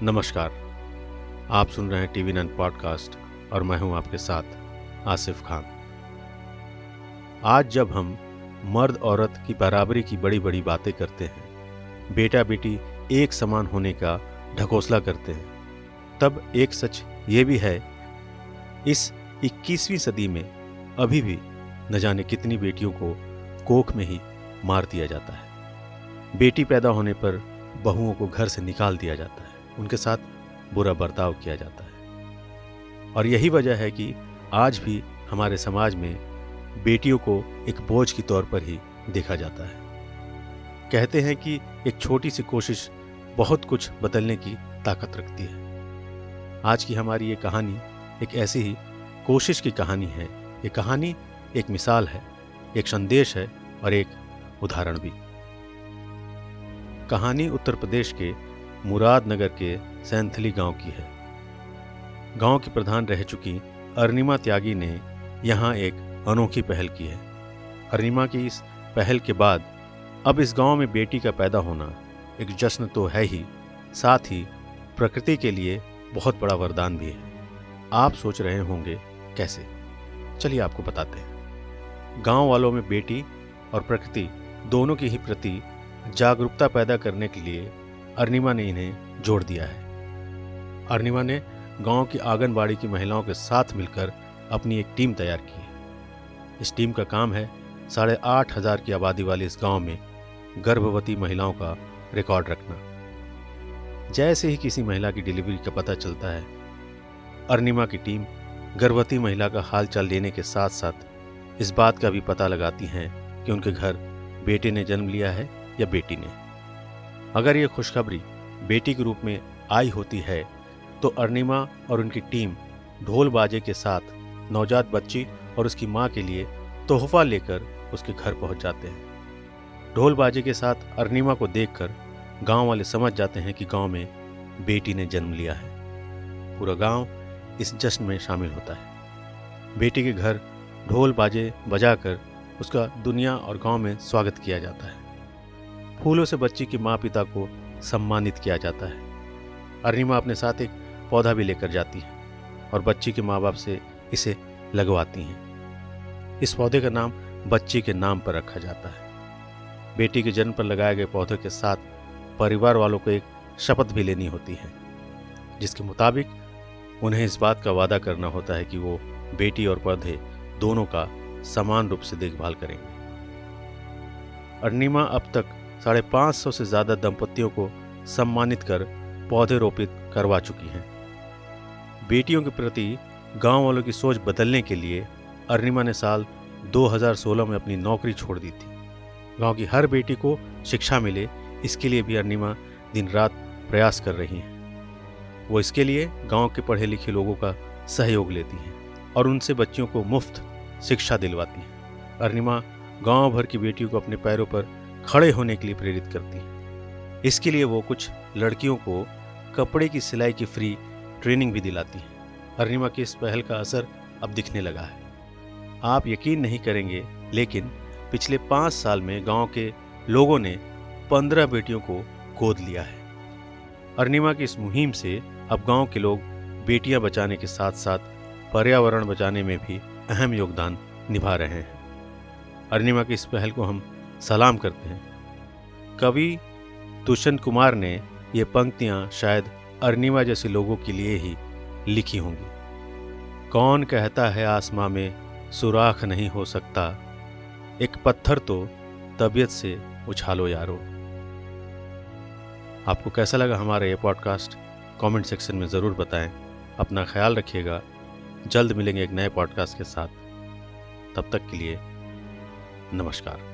नमस्कार। आप सुन रहे हैं टीवी 9 पॉडकास्ट और मैं हूं आपके साथ आसिफ खान। आज जब हम मर्द औरत की बराबरी की बड़ी बड़ी बातें करते हैं, बेटा बेटी एक समान होने का ढकोसला करते हैं, तब एक सच ये भी है, इस 21वीं सदी में अभी भी न जाने कितनी बेटियों को कोख में ही मार दिया जाता है। बेटी पैदा होने पर बहुओं को घर से निकाल दिया जाता है, उनके साथ बुरा बर्ताव किया जाता है। और यही वजह है कि आज भी हमारे समाज में बेटियों को एक बोझ के तौर पर ही देखा जाता है। कहते हैं कि एक छोटी सी कोशिश बहुत कुछ बदलने की ताकत रखती है। आज की हमारी ये कहानी एक ऐसी ही कोशिश की कहानी है। ये कहानी एक मिसाल है, एक संदेश है और एक उदाहरण भी। कहानी उत्तर प्रदेश के मुरादनगर के सैंथली गांव की है। गांव की प्रधान रह चुकी अरुणिमा त्यागी ने यहां एक अनोखी पहल की है। अरुणिमा की इस पहल के बाद अब इस गांव में बेटी का पैदा होना एक जश्न तो है ही, साथ ही प्रकृति के लिए बहुत बड़ा वरदान भी है। आप सोच रहे होंगे कैसे? चलिए आपको बताते हैं। गांव वालों में बेटी और प्रकृति दोनों की ही प्रति जागरूकता पैदा करने के लिए अरुणिमा ने इन्हें जोड़ दिया है। अरुणिमा ने गांव की आंगनबाड़ी की महिलाओं के साथ मिलकर अपनी एक टीम तैयार की है। इस टीम का काम है 8,500 की आबादी वाले इस गांव में गर्भवती महिलाओं का रिकॉर्ड रखना। जैसे ही किसी महिला की डिलीवरी का पता चलता है, अरुणिमा की टीम गर्भवती महिला का हाल चाल लेने के साथ साथ इस बात का भी पता लगाती हैं कि उनके घर बेटे ने जन्म लिया है या बेटी ने। अगर ये खुशखबरी बेटी के रूप में आई होती है तो अरुणिमा और उनकी टीम ढोल बाजे के साथ नवजात बच्ची और उसकी मां के लिए तोहफा लेकर उसके घर पहुंच जाते हैं। ढोल बाजे के साथ अरुणिमा को देखकर गांव वाले समझ जाते हैं कि गांव में बेटी ने जन्म लिया है। पूरा गांव इस जश्न में शामिल होता है। बेटी के घर ढोल बाजे बजाकर उसका दुनिया और गांव में स्वागत किया जाता है। फूलों से बच्ची की माँ पिता को सम्मानित किया जाता है। अरुणिमा अपने साथ एक पौधा भी लेकर जाती है और बच्ची के माँ बाप से इसे लगवाती हैं। इस पौधे का नाम बच्ची के नाम पर रखा जाता है। बेटी के जन्म पर लगाए गए पौधे के साथ परिवार वालों को एक शपथ भी लेनी होती है, जिसके मुताबिक उन्हें इस बात का वादा करना होता है कि वो बेटी और पौधे दोनों का समान रूप से देखभाल करेंगे। अरुणिमा अब तक 550 से ज्यादा दंपतियों को सम्मानित कर पौधे रोपित करवा चुकी हैं। बेटियों के प्रति गांव वालों की सोच बदलने के लिए अरुणिमा ने साल 2016 में अपनी नौकरी छोड़ दी थी। गांव की हर बेटी को शिक्षा मिले, इसके लिए भी अरुणिमा दिन रात प्रयास कर रही हैं। वो इसके लिए गांव के पढ़े लिखे लोगों का सहयोग लेती हैं और उनसे बच्चियों को मुफ्त शिक्षा दिलवाती हैं। अरुणिमा गांव भर की बेटियों को अपने पैरों पर खड़े होने के लिए प्रेरित करती है। इसके लिए वो कुछ लड़कियों को कपड़े की सिलाई की फ्री ट्रेनिंग भी दिलाती है। अरुणिमा की इस पहल का असर अब दिखने लगा है। आप यकीन नहीं करेंगे, लेकिन पिछले 5 साल में गांव के लोगों ने 15 बेटियों को गोद लिया है। अरुणिमा की इस मुहिम से अब गांव के लोग बेटियां बचाने के साथ साथ पर्यावरण बचाने में भी अहम योगदान निभा रहे हैं। अरुणिमा की इस पहल को हम सलाम करते हैं। कवि दुष्यंत कुमार ने ये पंक्तियां शायद अरुणिमा जैसे लोगों के लिए ही लिखी होंगी। कौन कहता है आसमां में सुराख नहीं हो सकता, एक पत्थर तो तबीयत से उछालो यारो। आपको कैसा लगा हमारा ये पॉडकास्ट? कमेंट सेक्शन में ज़रूर बताएं। अपना ख्याल रखिएगा। जल्द मिलेंगे एक नए पॉडकास्ट के साथ। तब तक के लिए नमस्कार।